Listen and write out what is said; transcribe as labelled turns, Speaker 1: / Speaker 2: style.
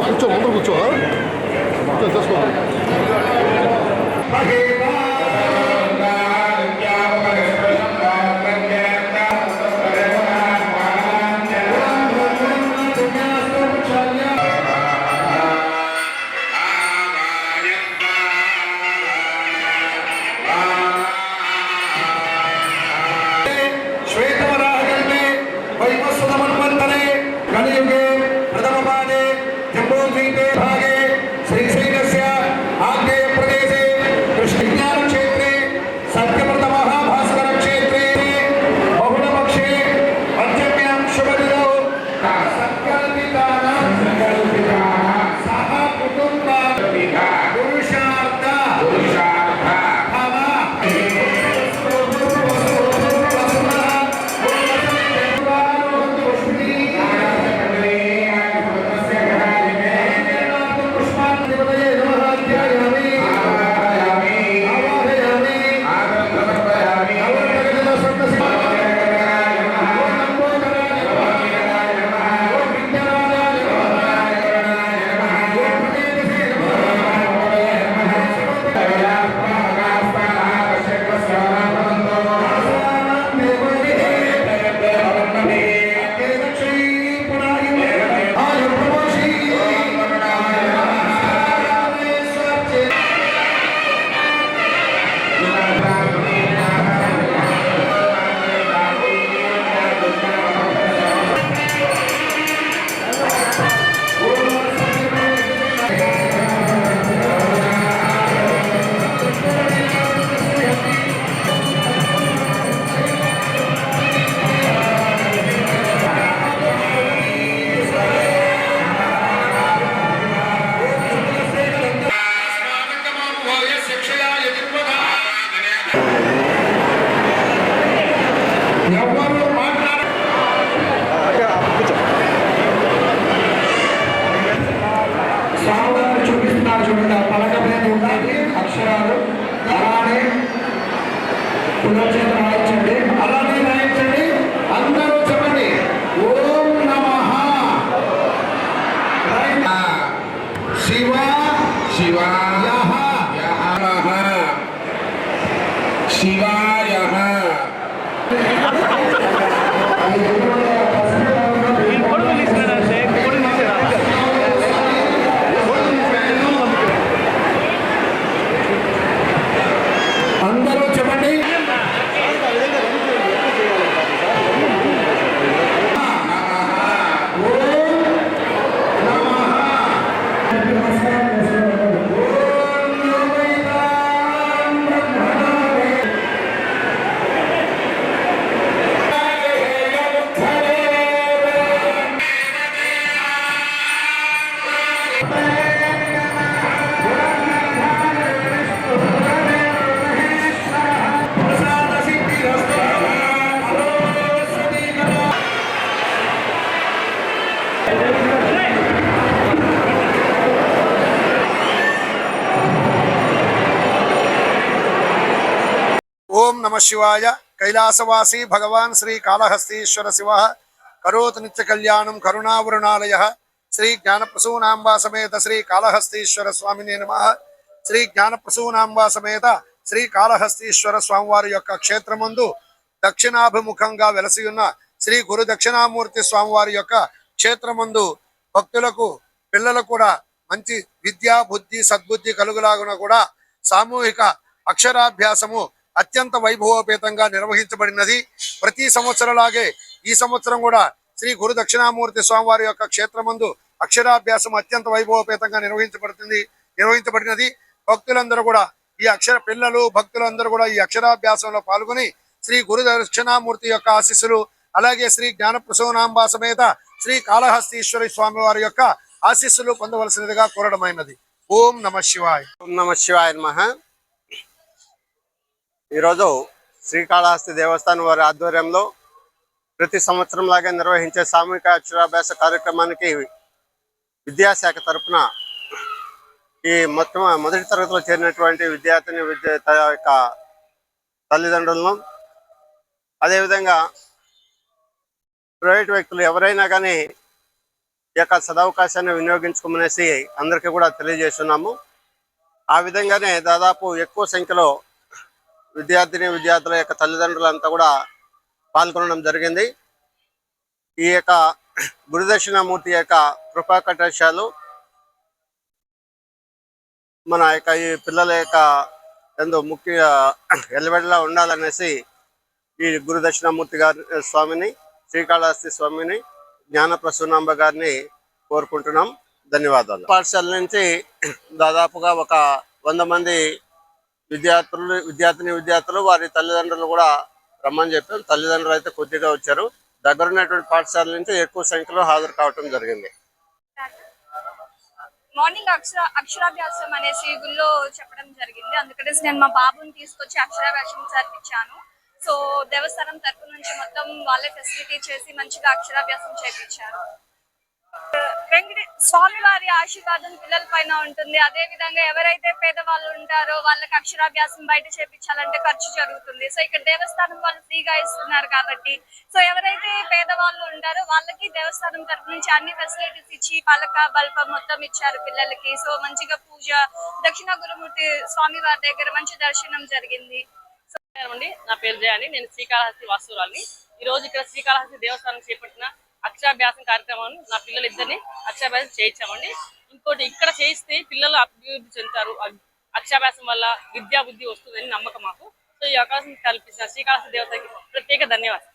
Speaker 1: కూర్చో ముందు కూర్చో చేసుకో ओम नमः शिवाय। कैलासवासी भगवान श्री कालहस्तीश्वर शिव करोतु नित्य कल्याणं करुणावरुणालयः श्री ज्ञानप्रसूनांबा समेत श्री कालहस्तीश्वर स्वामिने नमः। श्री ज्ञानप्रसूनांबा समेत श्री कालहस्तीश्वर स्वामिवारि యొక్క క్షేత్రమందు దక్షిణాభిముఖంగా వెలసి ఉన్న శ్రీ గురు దక్షిణామూర్తి స్వామివారి యొక్క క్షేత్రమందు భక్తులకు పిల్లలకు కూడా మంచి విద్యా బుద్ధి సద్బుద్ధి కలుగులాగున కూడా సామూహిక అక్షరాభ్యాసము అత్యంత వైభవోపేతంగా నిర్వహించబడినది। ప్రతి సంవత్సరంలాగే ఈ సంవత్సరం కూడా శ్రీ గురు దక్షిణామూర్తి స్వామివారి యొక్క క్షేత్రమందు అక్షరాభ్యాసం అత్యంత వైభవోపేతంగా నిర్వహించబడినది। భక్తులందరూ కూడా ఈ పిల్లలు భక్తులందరూ కూడా ఈ అక్షరాభ్యాసంలో పాల్గొని శ్రీ గురు దక్షిణామూర్తి యొక్క ఆశీస్సులు అలాగే శ్రీ జ్ఞానప్రసూనాంబా సమేత శ్రీ కాళహస్తీశ్వరి స్వామివారి యొక్క ఆశీస్సులు పొందవలసినదిగా కోరడమైనది। ఓం నమః శివాయ।
Speaker 2: ఓం నమః శివాయ నమః। ఈరోజు శ్రీకాళహస్తి దేవస్థానం వారి ఆధ్వర్యంలో ప్రతి సంవత్సరం లాగే నిర్వహించే సామూహిక అక్షరాభ్యాస కార్యక్రమానికి విద్యాశాఖ తరఫున ఈ మొదటి తరగతిలో చేరినటువంటి విద్యార్థిని యొక్క తల్లిదండ్రులను, అదేవిధంగా ప్రైవేట్ వ్యక్తులు ఎవరైనా కానీ ఈ యొక్క సదవకాశాన్ని వినియోగించుకోమనేసి అందరికీ కూడా తెలియజేస్తున్నాము. ఆ విధంగానే దాదాపు ఎక్కువ సంఖ్యలో విద్యార్థుల యొక్క తల్లిదండ్రులంతా కూడా పాల్గొనడం జరిగింది. ఈ యొక్క గురుదక్షిణామూర్తి యొక్క కృపా కటాక్షాలు మన యొక్క ఈ పిల్లల యొక్క ఎందు ముఖ్య ఎల్లవెడలా ఉండాలనేసి ఈ గురుదక్షిణామూర్తి స్వామిని, శ్రీకాళహస్తి స్వామిని, జ్ఞానప్రసూనాంబ గారిని కోరుకుంటున్నాం. ధన్యవాదాలు. పాఠశాల నుంచి దాదాపుగా ఒక 100 మంది విద్యార్థులు వారి తల్లిదండ్రులు కూడా రమ్మని చెప్పారు. తల్లిదండ్రులు అయితే కొద్దిగా వచ్చారు. దగ్గరున్నటువంటి పాఠశాల నుంచి ఎక్కువ సంఖ్యలో హాజరు కావటం జరిగింది.
Speaker 3: మార్నింగ్ అక్షరాభ్యాసం అనేసి గుళ్ళో చెప్పడం జరిగింది. అందుకనే నేను మా బాబుని తీసుకొచ్చి అక్షరాభ్యాసం చదివించాను. సో దేవస్థానం తరపు నుంచి మొత్తం వాళ్ళే ఫెసిలిటీ చేసి మంచిగా అక్షరాభ్యాసం చేయించారు. స్వామి వారి ఆశీర్వాదం పిల్లల పైన ఉంటుంది. అదే విధంగా ఎవరైతే పేదవాళ్ళు ఉంటారో వాళ్ళకి అక్షరాభ్యాసం బయట చేయించాలంటే ఖర్చు జరుగుతుంది. సో ఇక్కడ దేవస్థానం వాళ్ళు ఫ్రీగా ఇస్తున్నారు కాబట్టి, సో ఎవరైతే పేదవాళ్ళు ఉంటారో వాళ్ళకి దేవస్థానం తరపు నుంచి అన్ని ఫెసిలిటీస్ ఇచ్చి పలక బల్ప మొత్తం ఇచ్చారు పిల్లలకి. సో మంచిగా పూజ, దక్షిణ గురుమూర్తి స్వామి వారి దగ్గర మంచి దర్శనం జరిగింది.
Speaker 4: నా పేరు జయాని, నేను శ్రీకాళహస్తి వాస్తురాల్ని. ఈ రోజు ఇక్కడ శ్రీకాళహస్తి దేవస్థానం చేపట్టిన అక్షరాభ్యాసం కార్యక్రమాన్ని నా పిల్లలిద్దరిని అక్షరాభ్యాసం చేయించామండి. ఇంకోటి ఇక్కడ చేయిస్తే పిల్లలు అభివృద్ధి చెందుతారు. అక్షరాభ్యాసం వల్ల విద్యా బుద్ధి వస్తుందని నమ్మకం మాకు. సో ఈ అవకాశం కల్పించిన శ్రీకాళహస్తి దేవతకి ప్రత్యేక ధన్యవాదాలు.